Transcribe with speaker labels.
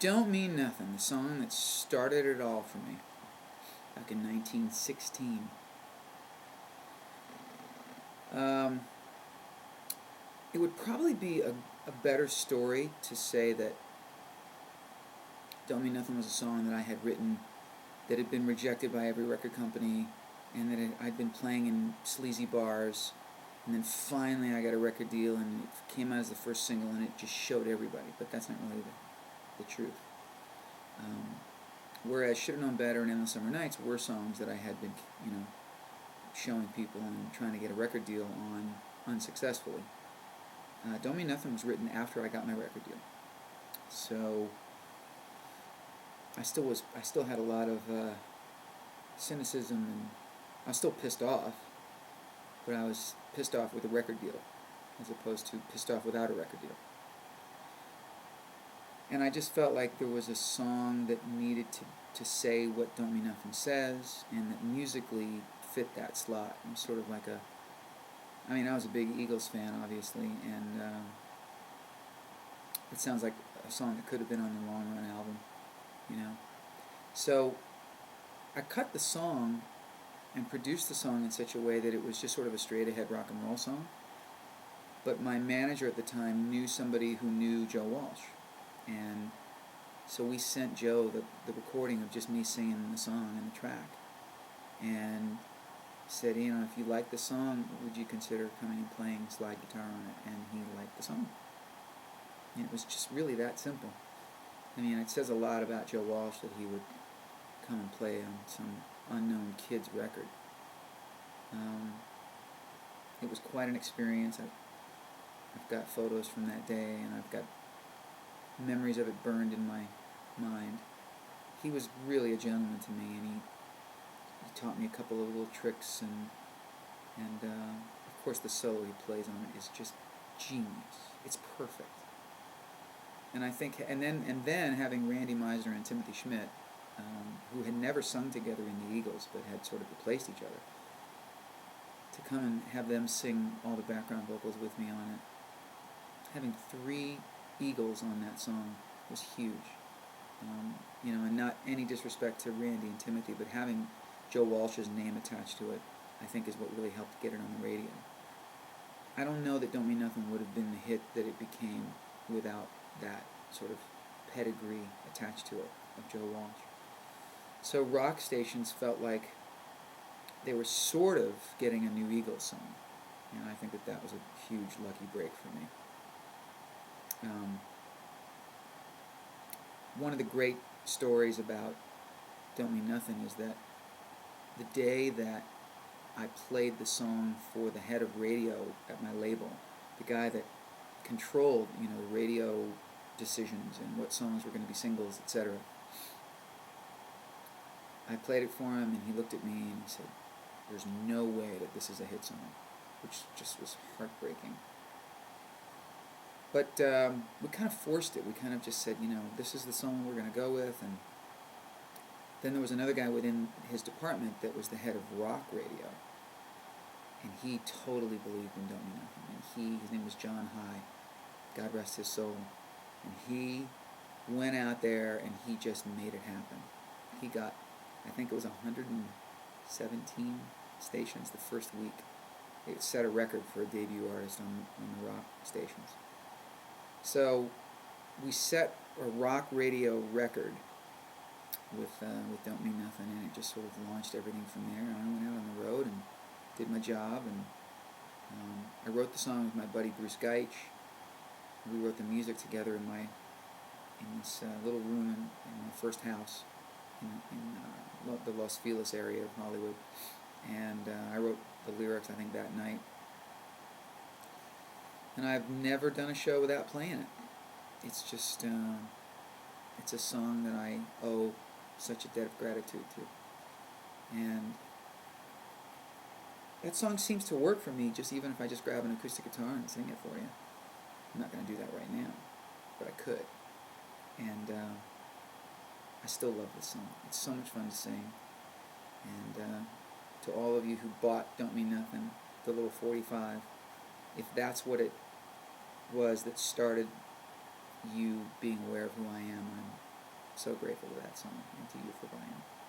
Speaker 1: Don't Mean Nothing, the song that started it all for me back in 1916. It would probably be a better story to say that Don't Mean Nothing was a song that I had written that had been rejected by every record company, and that I'd been playing in sleazy bars, and then finally I got a record deal, and it came out as the first single, and it just showed everybody. But that's not really the truth. Whereas Should Have Known Better and Endless Summer Nights were songs that I had been, showing people and trying to get a record deal on unsuccessfully. Don't Mean Nothing was written after I got my record deal, so I still had a lot of cynicism, and I was still pissed off, but I was pissed off with a record deal as opposed to pissed off without a record deal. And I just felt like there was a song that needed to say what Don't Mean Nothing says, and that musically fit that slot. I'm sort of like I was a big Eagles fan, obviously, and it sounds like a song that could have been on the Long Run album, So I cut the song and produced the song in such a way that it was just sort of a straight-ahead rock and roll song. But my manager at the time knew somebody who knew Joe Walsh, and so we sent Joe the recording of just me singing the song and the track, and said, if you like the song, would you consider coming and playing slide guitar on it? And he liked the song. And it was just really that simple. It says a lot about Joe Walsh that he would come and play on some unknown kid's record. It was quite an experience. I've got photos from that day, and I've got memories of it burned in my mind. He was really a gentleman to me, and he taught me a couple of little tricks, and of course the solo he plays on it is just genius. It's perfect. And I think, and then having Randy Meisner and Timothy Schmidt, who had never sung together in the Eagles but had sort of replaced each other, to come and have them sing all the background vocals with me on it. Having 3 Eagles on that song was huge. And not any disrespect to Randy and Timothy, but having Joe Walsh's name attached to it, I think, is what really helped get it on the radio. I don't know that Don't Mean Nothing would have been the hit that it became without that sort of pedigree attached to it of Joe Walsh. So rock stations felt like they were sort of getting a new Eagles song, and I think that was a huge lucky break for me. One of the great stories about Don't Mean Nothing is that the day that I played the song for the head of radio at my label, the guy that controlled, the radio decisions and what songs were going to be singles, etc. I played it for him, and he looked at me and he said, "There's no way that this is a hit song," which just was heartbreaking. But we kind of forced it. We kind of just said, this is the song we're going to go with. And then there was another guy within his department that was the head of rock radio, and he totally believed in Don't Mean Nothing. And his name was John High, God rest his soul. And he went out there and he just made it happen. He got, I think it was 117 stations the first week. It set a record for a debut artist on the rock stations. So we set a rock radio record with Don't Mean Nothing, and it just sort of launched everything from there. And I went out on the road and did my job, and I wrote the song with my buddy Bruce Geitch. We wrote the music together in this little room in my first house in the Los Feliz area of Hollywood, and I wrote the lyrics, I think, that night. And I've never done a show without playing it. It's just, it's a song that I owe such a debt of gratitude to. And that song seems to work for me, just even if I just grab an acoustic guitar and sing it for you. I'm not going to do that right now, but I could. And I still love this song. It's so much fun to sing. And to all of you who bought Don't Mean Nothing, the little 45, if that's what it was that started you being aware of who I am, so grateful to that song and to you for buying it.